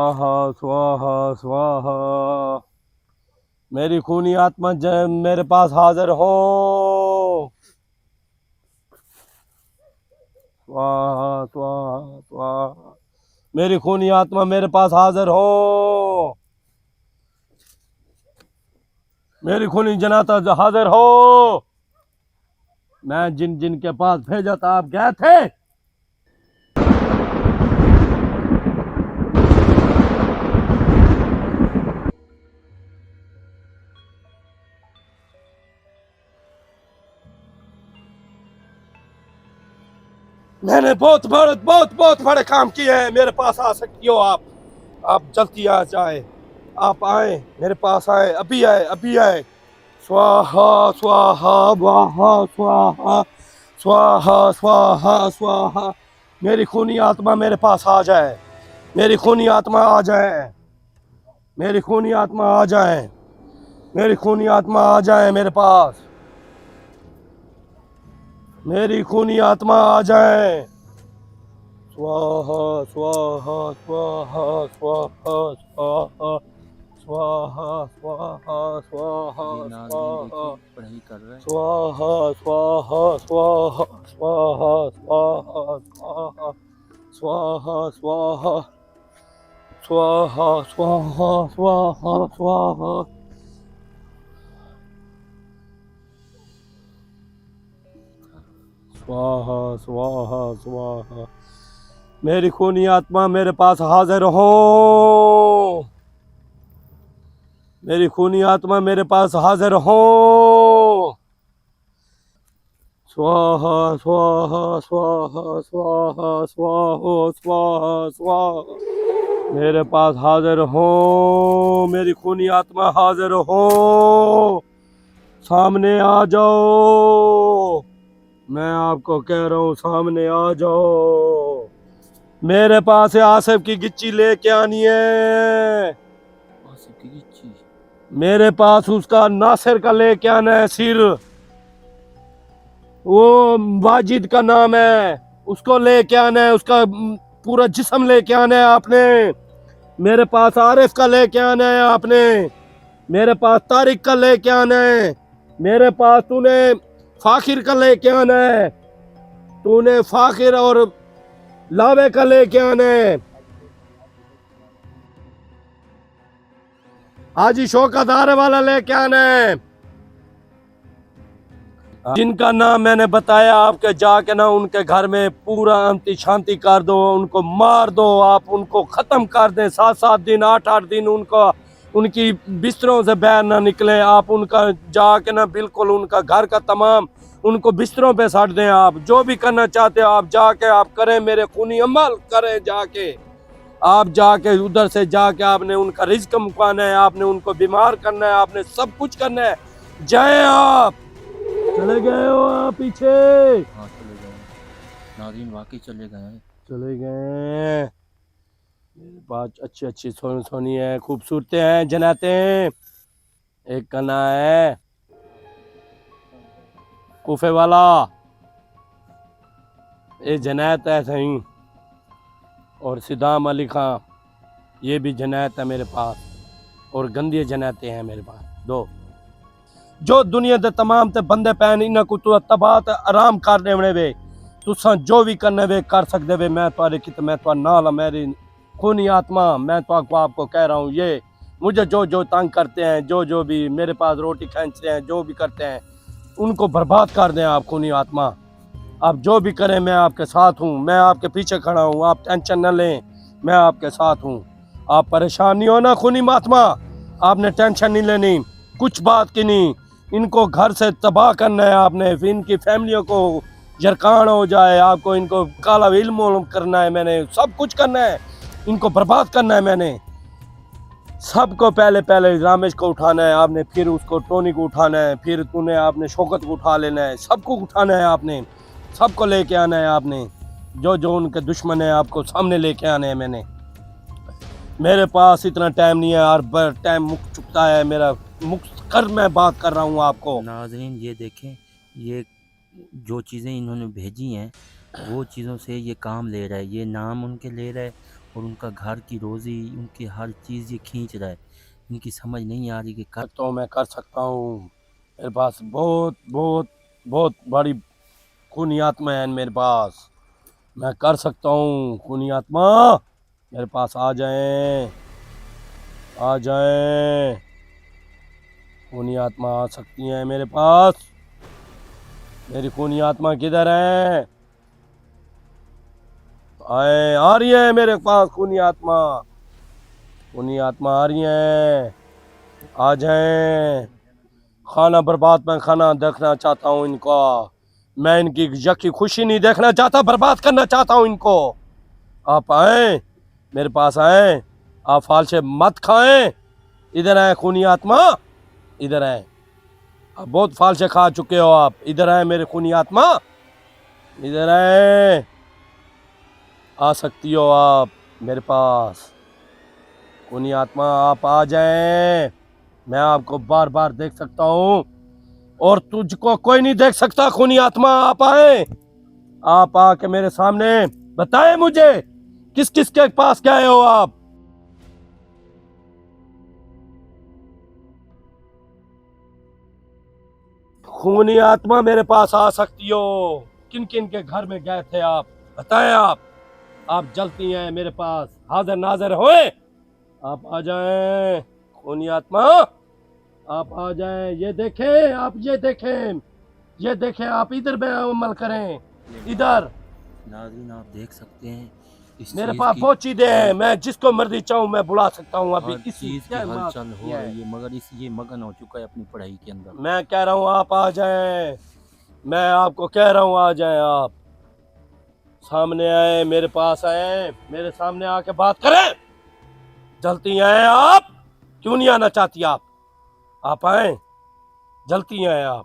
स्वाहा स्वाहा स्वाहा। मेरी खूनी आत्मा मेरे पास हाजिर हो। स्वाहा स्वाहा स्वाहा। मेरी खूनी आत्मा मेरे पास हाजिर हो। मेरी खूनी जनाता हाजिर हो। मैं जिन जिन के पास भेजा था आप गए थे। मैंने बहुत बड़े काम किए हैं। मेरे पास आ सकती हो आप जल्दी आ जाए। आप आए मेरे पास आए, अभी आए अभी आए। स्वाहा स्वाहा वाहा स्वाहा स्वाहा स्वाहा स्वाहा। मेरी खूनी आत्मा मेरे पास आ जाए। मेरी खूनी आत्मा आ जाए। मेरी खूनी आत्मा आ जाए। मेरी खूनी आत्मा आ जाए मेरे पास। मेरी खूनी आत्मा आ जाए। स्वाहा स्वाहा स्वाहा स्वाहा स्वाहा स्वाहा स्वाहा स्वाहा ये नाज़रीन स्वाहा देखिए पढ़ाई कर रहा है। स्वाहा स्वाहा स्वाहा स्वाहा स्वाहा स्वाहा स्वाहा स्वाहा स्वाहा स्वाहा स्वाहा स्वाहा। स्वाहा स्वाहा स्वाहा। मेरी खूनी आत्मा मेरे पास हाजिर हो। मेरी खूनी आत्मा मेरे पास हाजिर हो। स्वाहा स्वाहा स्वाहा स्वाहा स्वाहा स्वाहा स्वाहा। मेरे पास हाजिर हो। मेरी खूनी आत्मा हाजिर हो। सामने आ जाओ। मैं आपको कह रहा हूँ सामने आ जाओ। मेरे पास आसिफ की गिच्ची लेके आनी है। आसिफ की गिच्ची। मेरे पास उसका नासिर का लेके आना है सिर। वो वाजिद का नाम है, उसको लेके आना है। उसका पूरा जिस्म लेके आना है आपने। मेरे पास आरिफ का लेके आना है आपने। मेरे पास तारिक का लेके आना है। मेरे पास तूने फाखिर का लेके आना है। तूने फाखिर और लावे का लेके आना है। हाजी शौकत वाला लेके आना है। जिनका नाम मैंने बताया आपके जाके ना उनके घर में पूरा अंति शांति कर दो, उनको मार दो, आप उनको खत्म कर दें। 7-7 दिन 8-8 दिन उनको उनकी बिस्तरों से बाहर ना निकले। आप उनका जाके ना बिल्कुल उनका घर का तमाम उनको बिस्तरों पे साट दें। आप जो भी करना चाहते हो आप जाके आप करें, मेरे खूनी अमल करें। जाके आप जाके उधर से जाके आपने उनका रिज्क मुकाना है, आपने उनको बीमार करना है, आपने सब कुछ करना है। जाए आप। चले गए हो आप पीछे। हाँ चले गए हैं नाज़रीन, वाकई चले गए हैं। चले गए। मेरे पास अच्छी अच्छी सोनी सोनी है, खूबसूरतें हैं, जनाते। एक का नाम है कूफे वाला, ये जनात है सही। और सिद्दाम अली खां, ये भी जनात है मेरे पास। और गंदी जनाते हैं मेरे पास दो। जो दुनिया के तमाम ते बंदे पैन इन्हें को तो तबात आराम कर देने वे। तुसा जो भी करने वे कर सकते वे। मैं तुम्हारे कित मैं तुम्हारा नाल मेरी खूनी आत्मा मैं तो आपको कह रहा हूँ। ये मुझे जो जो तंग करते हैं, जो जो भी मेरे पास रोटी खींचते हैं, जो भी करते हैं उनको बर्बाद कर दें आप खूनी आत्मा। आप जो भी करें मैं आपके साथ हूँ। मैं आपके पीछे खड़ा हूँ। आप टेंशन न लें, मैं आपके साथ हूँ। आप परेशान नहीं हो ना खूनी आत्मा। आपने टेंशन नहीं लेनी कुछ बात की नहीं। इनको घर से तबाह करना है आपने, फिर इनकी फैमिलियों को जरकान हो जाए। आपको इनको काला इल्म करना है, मैंने सब कुछ करना है। इनको बर्बाद करना है मैंने। सबको पहले पहले रामेश को उठाना है आपने, फिर उसको टोनी को उठाना है, फिर तूने आपने शौकत को उठा लेना है। सबको उठाना है आपने, सबको लेके आना है आपने। जो जो उनके दुश्मन है आपको सामने लेके आने हैं मैंने। मेरे पास इतना टाइम नहीं है यार, टाइम मुक चुका है मेरा। मुक कर मैं बात कर रहा हूँ आपको। नाज़रीन ये देखें, ये जो चीज़ें इन्होंने भेजी हैं वो चीज़ों से ये काम ले रहा है, ये नाम उनके ले रहा है और उनका घर की रोज़ी, उनकी हर चीज़ ये खींच रहा है। इनकी समझ नहीं आ रही कि कर तो मैं कर सकता हूँ। मेरे पास बहुत बहुत बहुत बड़ी खूनी आत्मा है मेरे पास। मैं कर सकता हूँ। खूनी आत्मा मेरे पास आ जाएं, आ जाएं। खूनी आत्मा आ सकती है मेरे पास। मेरी खूनी आत्मा किधर है? आए, आ रही है मेरे पास खूनी आत्मा। खूनी आत्मा आ रही है, आ जाएं। खाना बर्बाद मैं खाना देखना चाहता हूँ इनका। मैं इनकी यकी खुशी नहीं देखना चाहता, बर्बाद करना चाहता हूँ इनको। आप आए, मेरे पास आए। आप फालसे मत खाएं। इधर आए खूनी आत्मा, इधर आए। आप बहुत फालसे खा चुके हो। आप इधर आए मेरे खूनी आत्मा, इधर आए। आ सकती हो आप मेरे पास। खूनी आत्मा आप आ जाएं। मैं आपको बार बार देख सकता हूँ और तुझको कोई नहीं देख सकता। खूनी आत्मा आप आए। आप आके मेरे सामने बताएं मुझे किस किस के पास गए हो आप। खूनी आत्मा मेरे पास आ सकती हो। किन किन के घर में गए थे आप, बताएं आप जलती हैं मेरे पास, हाजिर नाजिर होए। आप आ जाएं खूनी आत्मा, आप आ जाएं। ये देखें आप, ये देखें, ये देखें आप। इधर पे अमल करें, इधर नाज़रीन आप देख सकते हैं इस मेरे चीज़ पास की पहुंची दे। हल मैं जिसको मर्जी चाहूं मैं बुला सकता हूं अभी हर इसी चीज़ की क्या माफ हलचल हो किया है। रही है, मगर इस ये मगन हो चुका है अपनी पढ़ाई के अंदर। मैं कह रहा हूं आप आ जाएं। मैं आपको कह रहा हूं आ जाएं। आप सामने आए, मेरे पास आए, मेरे सामने आके बात करें। जलती हैं आप, क्यों नहीं आना चाहती आप आए। जलती हैं आप।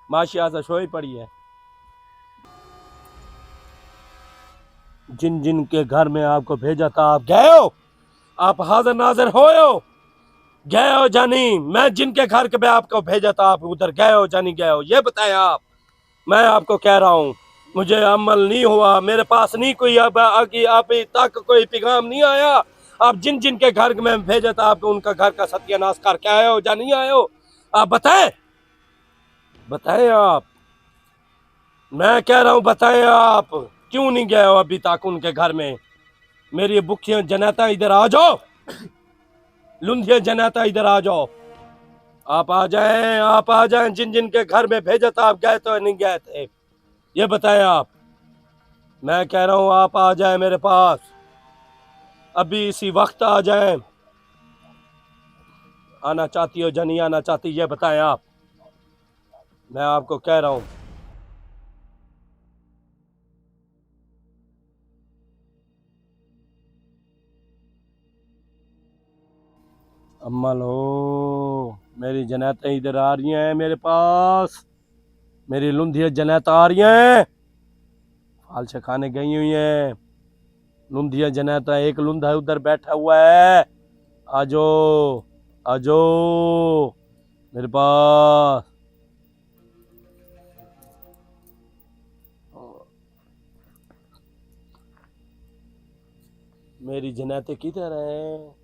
माशी आशा सोई पड़ी है। जिन जिन के घर में आपको भेजा था आप गए हो। आप हाजिर नाजिर हो गए हो जानी। मैं जिनके घर के पे आपको भेजा था आप उधर गए हो जानी, गए हो, ये बताएं आप। मैं आपको कह रहा हूँ मुझे अमल नहीं हुआ, मेरे पास नहीं कोई अब अभी तक कोई पैगाम नहीं आया। आप जिन जिन के घर में भेजा था आप उनका घर का सत्यानाश करके आए हो या नहीं आए हो, आप बताएं, बताएं आप। मैं कह रहा हूँ बताएं आप क्यों नहीं गए हो अभी तक उनके घर में। मेरी भूखियां जनता इधर आ जाओ, लुंधिया जनता इधर आ जाओ। आप आ जाएं, आप आ जाएं। जिन जिन के घर में भेजा था आप गए तो नहीं गए थे, ये बताएं आप। मैं कह रहा हूं आप आ जाएं मेरे पास, अभी इसी वक्त आ जाएं। आना चाहती हो या नहीं आना चाहती, ये बताएं आप। मैं आपको कह रहा हूं। अम्मा लो, मेरी जनातें इधर आ रही हैं मेरे पास। मेरी लुंधिया जनात आ रही हैं, फाल से खाने गई हुई हैं। लुंधिया जनाता, एक लुंधा उधर बैठा हुआ है। आजो, आजो मेरे पास। मेरी जनाते किधर हैं?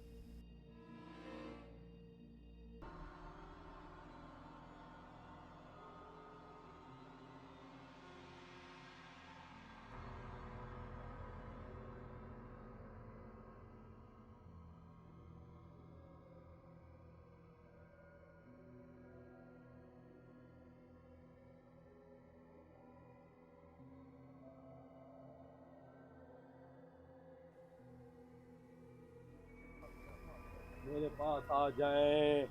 मेरे पास आ जाएं।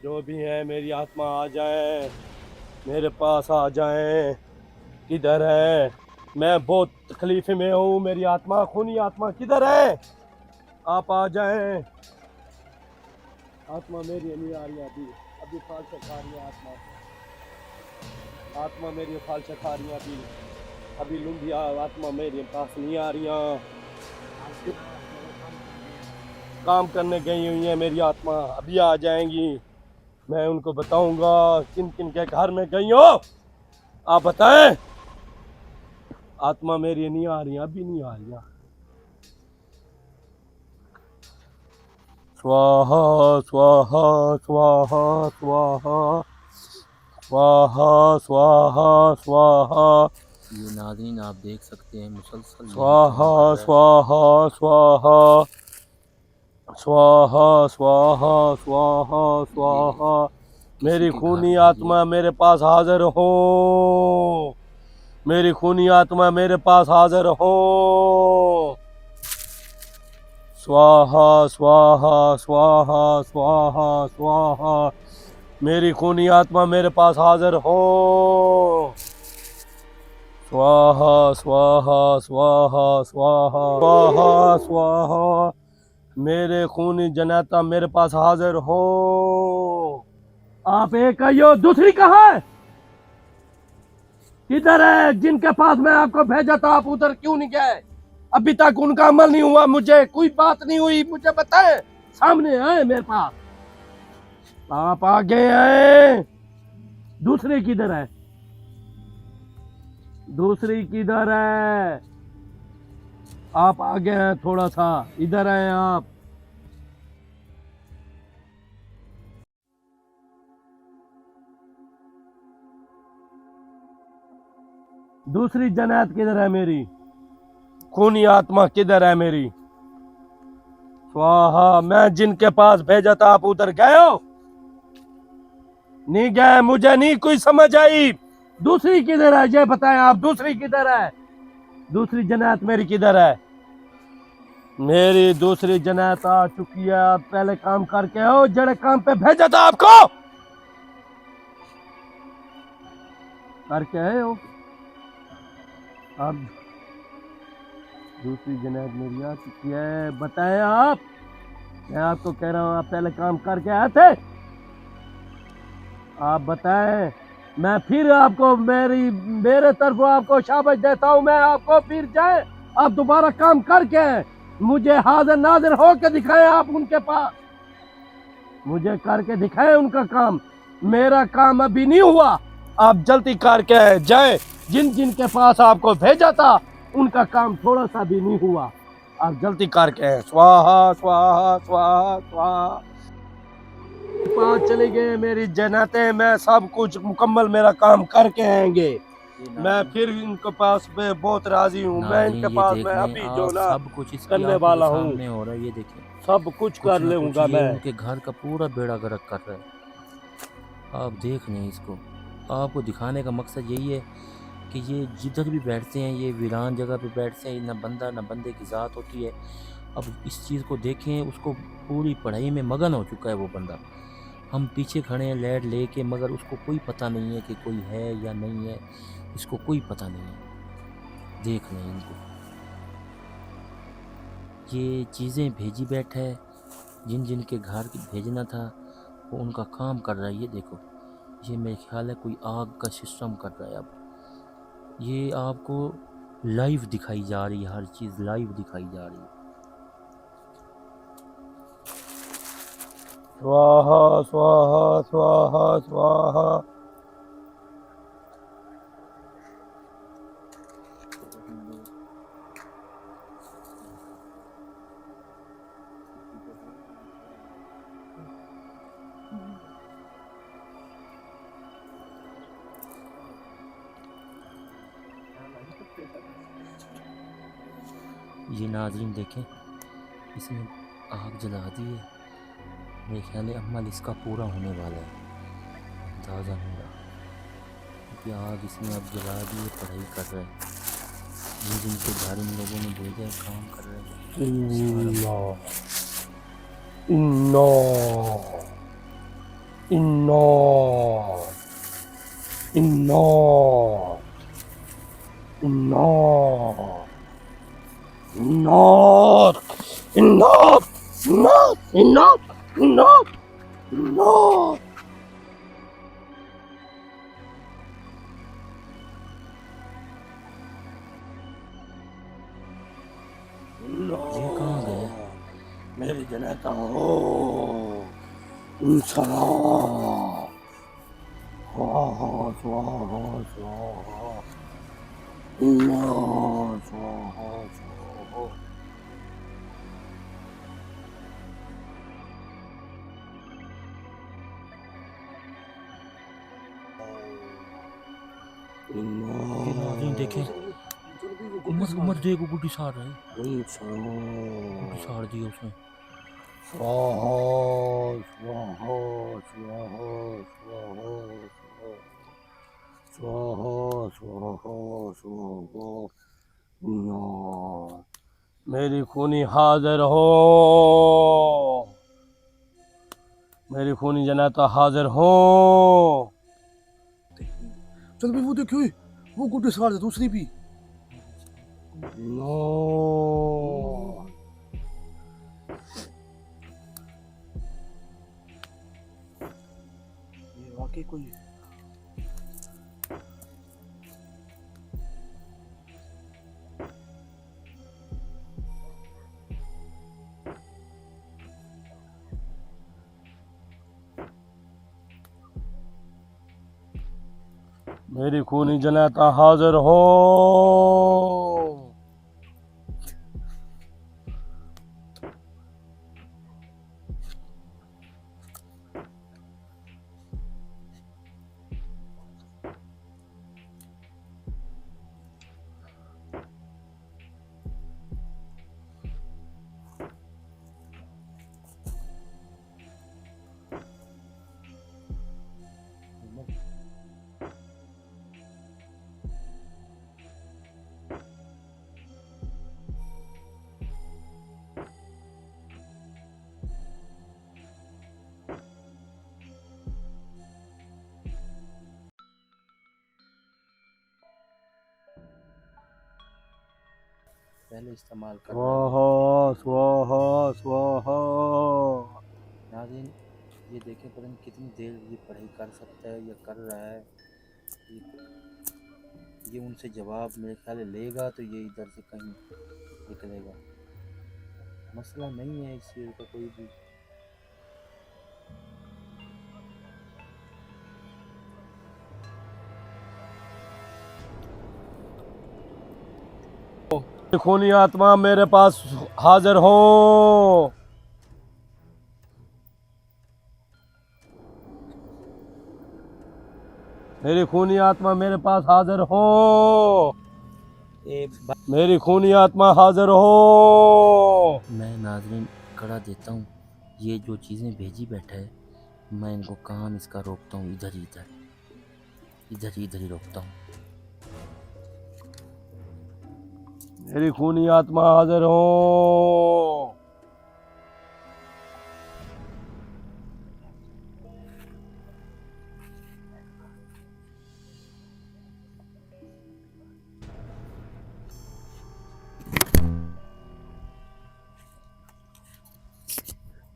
जो भी है मेरी आत्मा आ जाए, मेरे पास आ जाएं। किधर है? मैं बहुत तकलीफ में हूँ। मेरी आत्मा, खूनी आत्मा किधर है? आप आ जाएं। आत्मा मेरी नहीं आ रही अभी, अभी फाल से खा रही है आत्मा। आत्मा मेरी फाल से खा रही है अभी, अभी लुंधिया आत्मा मेरे पास नहीं आ रही है। काम करने गई हुई है मेरी आत्मा, अभी आ जाएंगी। मैं उनको बताऊंगा किन किन के घर में गई हो। आप बताएं, आत्मा मेरी नहीं आ रही, अभी नहीं आ रही। स्वाहा स्वाहा स्वाहा स्वाहा स्वाहा स्वाहा स्वाहा ये नाज़रीन आप देख सकते हैं मुसलसल यही स्वाहा काम कर रहा है। स्वाहा स्वाहा स्वाहा स्वाहा स्वाहा स्वाहा। मेरी के घर खूनी में आत्मा मेरे पास हाजिर हो, मेरी खूनी आत्मा मेरे पास हाजिर हो। स्वाहा स्वाहा स्वाहा स्वाहा स्वाहा। मेरी खूनी आत्मा मेरे पास हाजिर हो। स्वाहा स्वाहा स्वाहा स्वाहा स्वाहा स्वाहा। मेरे खूनी जनाता मेरे पास हाजिर हो। आप एक कहियो, दूसरी कहाँ है? किधर है? जिनके पास मैं आपको भेजा था आप उधर क्यों नहीं गए? अभी तक उनका अमल नहीं हुआ, मुझे कोई बात नहीं हुई, मुझे बताएं। सामने आए मेरे पास, आप आगे आए। दूसरी किधर है? दूसरी किधर है? आप आगे हैं थोड़ा सा, इधर आए आप। दूसरी जनात किधर है मेरी? खूनी आत्मा किधर है मेरी? स्वाहा। मैं जिनके पास भेजा था आप उधर गए हो? नहीं गए, मुझे नहीं कोई समझ आई। दूसरी किधर है ये बताएं आप, दूसरी किधर है? दूसरी जनात मेरी किधर है? मेरी दूसरी जनात आ चुकी है। आप पहले काम करके हो, जड़े काम पे भेजा था आपको, करके आए हो। अब दूसरी जनात मेरी आ चुकी है, बताएं आप। मैं आपको कह रहा हूं आप पहले काम करके आए थे, आप बताएं। मैं फिर आपको मेरे तरफ आपको शाबाश देता हूं। मैं आपको फिर जाए, आप दोबारा काम करके आए, मुझे हाजिर नाजिर होकर दिखाएं आप उनके पास, मुझे करके दिखाएं उनका काम। मेरा काम अभी नहीं हुआ, आप जल्दी करके आए जाए। जिन जिन के पास आपको भेजा था उनका काम थोड़ा सा भी नहीं हुआ, आप जल्दी करके आए। स्वाहा स्वाहा स्वाहा स्वाहा। पास चले गए मेरी जन्नतें, मैं सब कुछ मुकम्मल मेरा काम करके आएंगे। मैं फिर इनके पास पे बहुत राजी हूँ। मैं नाज़रीन इनके ये पास देख मैं लें अभी जो आप, ना सब कुछ इसकी करने आंखों के वाला हूँ, सामने हो रहा है। ये देखें सब कुछ कुछ कर ना कुछ लूंगा ये मैं। उनके घर का पूरा बेड़ा गर्क कर रहा है। आप देख लें इसको, आपको दिखाने का मकसद यही है कि ये जिधर भी बैठते हैं ये वीरान जगह पे बैठते हैं, ना बंदा ना बंदे की ज़ात होती है। अब इस चीज़ को देखें, उसको पूरी पढ़ाई में मगन हो चुका है वो बंदा। हम पीछे खड़े हैं लैड लेके, मगर उसको कोई पता नहीं है कि कोई है या नहीं है, इसको कोई पता नहीं है। देख लें इनको, ये चीज़ें भेजी बैठा है, जिन जिन के घर भेजना था वो उनका काम कर रहा है। ये देखो, ये मेरे ख्याल है कोई आग का सिस्टम कर रहा है। अब ये आपको लाइव दिखाई जा रही है, हर चीज़ लाइव दिखाई जा रही है। स्वाहा स्वाहा स्वाहा स्वाहा। ये नाज़रीन देखें, इसने आग जला दी है। मेरे ख्याल है अमल इसका पूरा होने वाला है, अंदाज़ा नहीं रहा, क्योंकि आग इसने अब जला दी है। पढ़ाई कर रहा है, ये जिनके घर इन लोगों ने भेजा है काम कर रहे हैं। इन्नो इन्नो इन्नो इन्नो इन्नो इन्नो इन्नो इन्नो इन्नो इन्नो। ये कहाँ गए? मेरी जनाता हो स्वाहा स्वाहा स्वाहा स्वाहा अल्लाह स्वाहा स्वाहा ये नाज़रीन देखें, उमर उमर देखो गुड्डी साड़ रही, गुड्डी साड़ दी उसने। स्वाहा स्वाहा स्वाहा स्वाहा स्वाहा स्वाहा स्वाहा मेरी खूनी हाजिर हो, मेरी खूनी जनाता हाजिर हो। चल भाई वो देखियो, वो गुड्डी साड़ दे दूसरी भी। नो ये वाकई कोई मेरी खूनी जनाता हाजिर हो। पहले इस्तेमाल कर स्वाहा स्वाहा स्वाहा नाज़रीन, ये देखें पता नहीं कितनी देर ये पढ़ाई कर सकता है या कर रहा है। ये उनसे जवाब मेरे ख्याल है लेगा तो ये इधर से कहीं निकलेगा। मसला नहीं है इस चीज़ का कोई भी। खूनी आत्मा मेरे पास हाजिर हो। मेरी खूनी आत्मा मेरे पास हाजिर हो। मेरी खूनी आत्मा हाजिर हो। मैं नाज़रीन कड़ा देता हूँ, ये जो चीज़ें भेजी बैठा है मैं इनको काम इसका रोकता हूँ, इधर ही रोकता हूँ। मेरी खूनी आत्मा हाजिर हो।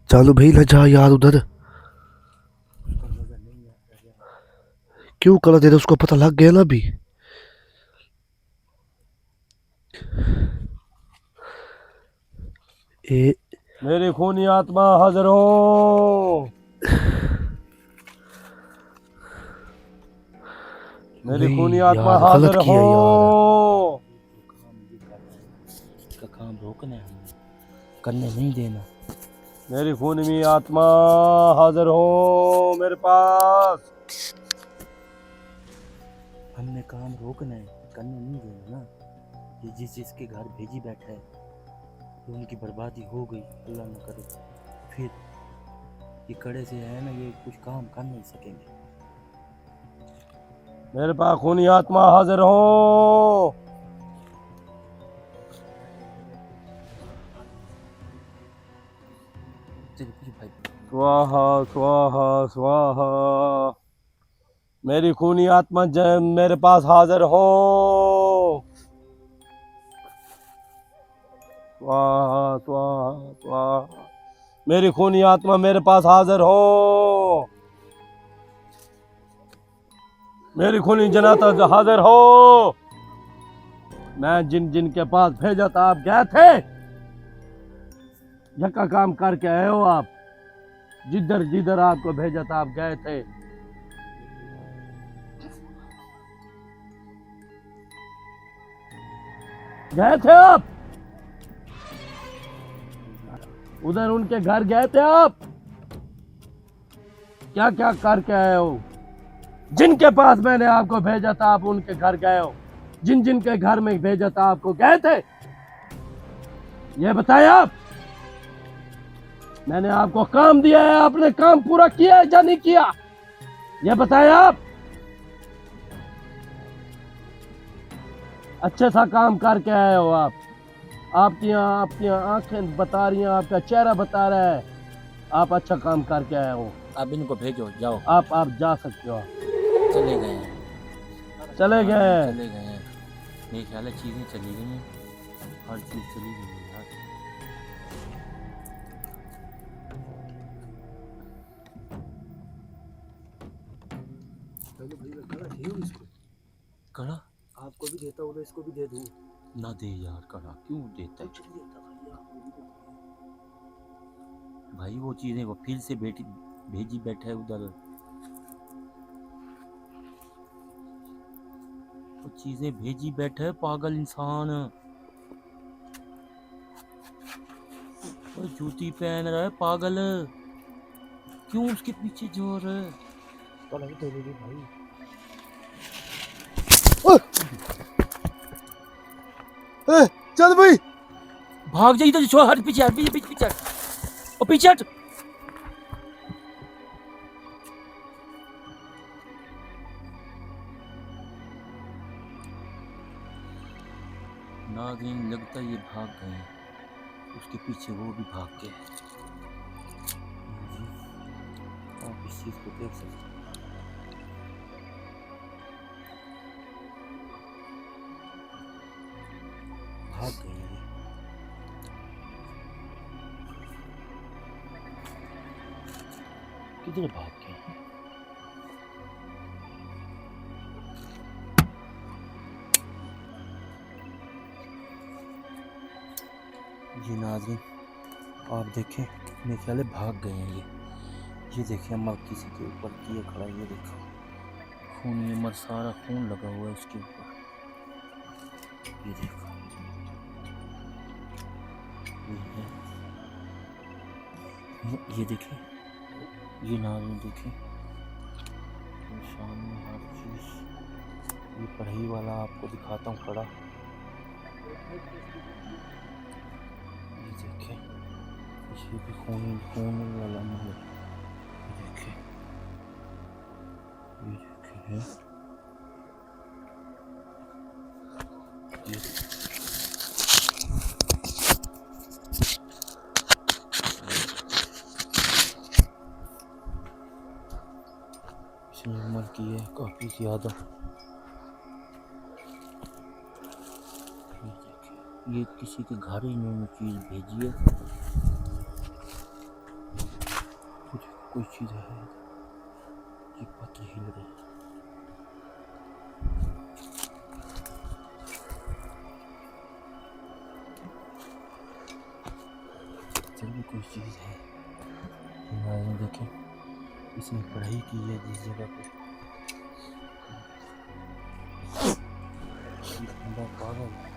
चालू भाई न जा यार उधर। क्यों कलर दे रहे, उसको पता लग गया ना अभी। ए मेरी खूनी आत्मा हाजिर हो। मेरी नहीं खूनी यार, आत्मा गलत हाजिर किया हो। इसका काम रोकना है हमने, करने नहीं देना। मेरी खूनी आत्मा हाजिर हो मेरे पास। हमने काम रोकना है, करने नहीं देना ना। ये जिस जिसके घर भेजी बैठा है तो उनकी बर्बादी हो गई, अल्लाह न करे। फिर ये कड़े से है ना, ये कुछ काम कर नहीं सकेंगे। मेरे पास खूनी आत्मा हाजिर हो। चलिए कुछ भाई, स्वाहा स्वाहा स्वाहा मेरी खूनी आत्मा मेरे पास हाजिर हो। स्वाहा स्वाहा स्वाहा मेरी खूनी आत्मा मेरे पास हाजिर हो। मेरी खूनी जनाता हाजिर हो। मैं जिन जिन के पास भेजा था आप गए थे, यका काम करके आए हो आप। जिधर जिधर आपको भेजा था आप गए थे। गए थे आप? उधर उनके घर गए थे आप? क्या क्या करके आए हो? जिनके पास मैंने आपको भेजा था आप उनके घर गए हो? जिन जिन के घर में भेजा था आपको गए थे? ये बताएं आप। मैंने आपको काम दिया है, आपने काम पूरा किया है या नहीं किया? ये बताएं आप। अच्छे सा काम करके आए हो आप। आपकी आंखें बता रही हैं, आपका चेहरा बता रहा है आप अच्छा काम करके आए हो। अब इनको भेजो, जाओ। आप जा सकते हो। चले गए हैं। चले हाँ, गए। चले गए हैं। मेरे ख्याल है चीज़ें चली गई हैं, हर चीज़ चली गई है यार। चलो भाई मैं कड़ा दे दूं इसको। कड़ा आपको भी देता हूँ ना, इसको भी दे दूं। ना दे यार, कड़ा क्यों देता है? कुछ नहीं देता भाई, आपको भी तो भाई वो चीज़ें वो फिर से भेजी बैठा है उधर। वो चीज़ें भेजी बैठा है पागल इंसान। वो जूती पहन रहा है पागल, क्यों उसके पीछे जोर है? कड़ा ही दे दे भाई। चल भाई। भाग जा इधर, छोड़, हट, पीछे हट, पीछे पीछे पीछे हट। ओ पीछे हट। नाज़रीन लगता है ये भाग गए, उसके पीछे वो भी भाग गए। आप इस चीज़ को देख सकते हैं। भाग गए ये। किधर भाग गए? ये नाज़रीन आप देखें, मेरे ख्याल है भाग गए हैं ये देखें, अम्मा किसी के ऊपर किए खड़ा, ये देखो खून, ये मर सारा खून लगा हुआ है उसके ऊपर, ये देखो। ये देखें, ये नाज़रीन देखें, ये सामने हर चीज़। ये कढ़ाई वाला आपको दिखाता हूँ कड़ा, ये देखें, ये भी खून खून वाला मल, ये देखें, ये देखें ये इसने उम्र की है काफ़ी ज़्यादा। ये किसी के घर ही इन्होंने चीज़ भेजी है, कुछ कोई चीज़ है, ये पत्र हिल रही है। चलिए कोई चीज़ है, ये देखें, इसने पढ़ाई की है जिस जगह पे, ये बंदा पागल है।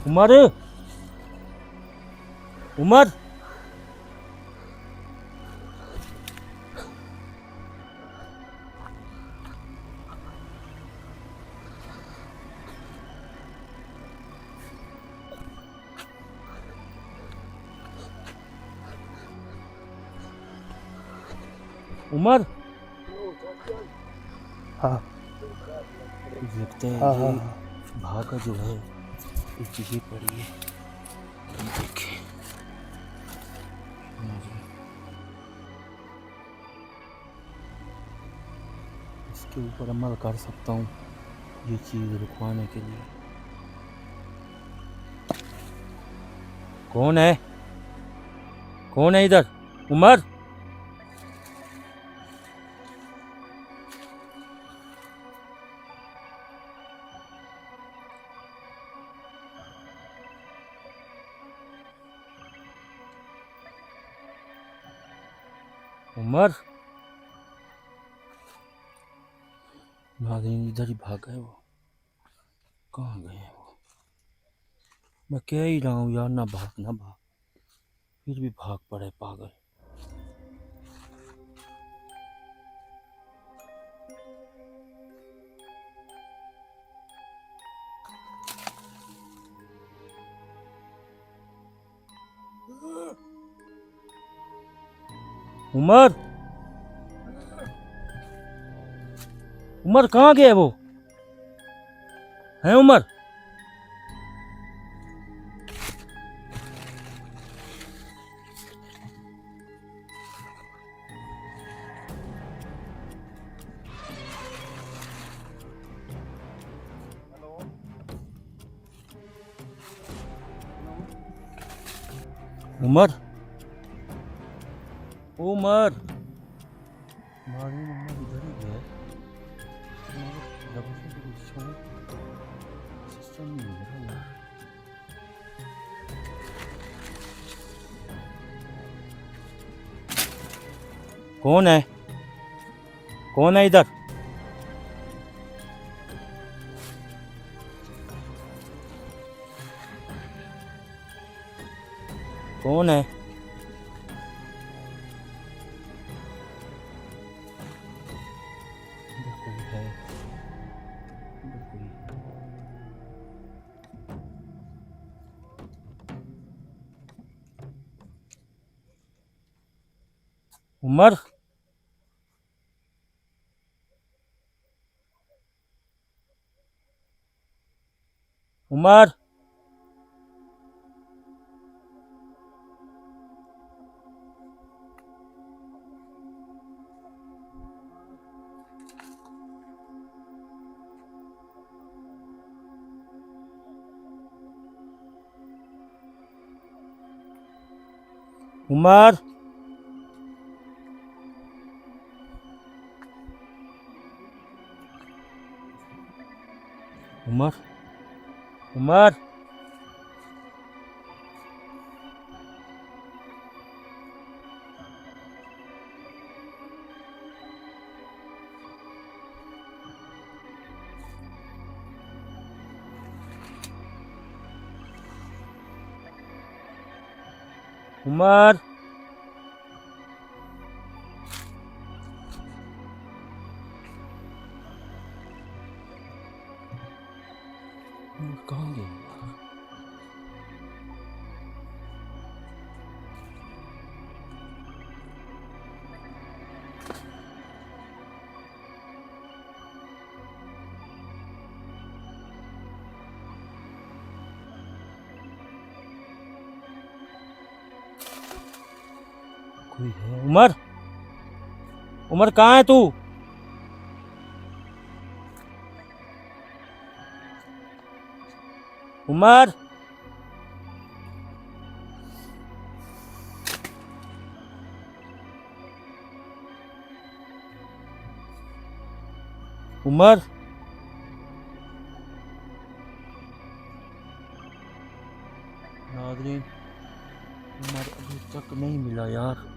उमर, उमर, उमर, हाँ लगता है हाँ ये हाँ। भागा जो है इस जगह पड़ी है, ये देखें। इसके ऊपर अमल कर सकता हूँ ये चीज़ रुकवाने के लिए। कौन है, कौन है इधर? उमर, उमर, नाज़रीन इधर ही भाग गए वो। कहाँ गए हैं वो? मैं कह ही रहा हूँ यार, ना भाग ना भाग, फिर भी भाग पड़े पागल। उमर, उमर कहाँ गए वो? हैं उमर? उमर, उमर, नाज़रीन उमर इधर ही गए। सिस्टम नहीं मिल रहा यार। कौन है? कौन है इधर? कौन है? इधर कोई है। इधर कोई है। उमर, उमर, उमर, उमर, उमर, उमर, कहाँ गए यार? कोई है? उमर, उमर कहाँ है तू? उमर, उमर, नाज़रीन उमर अभी तक नहीं मिला यार।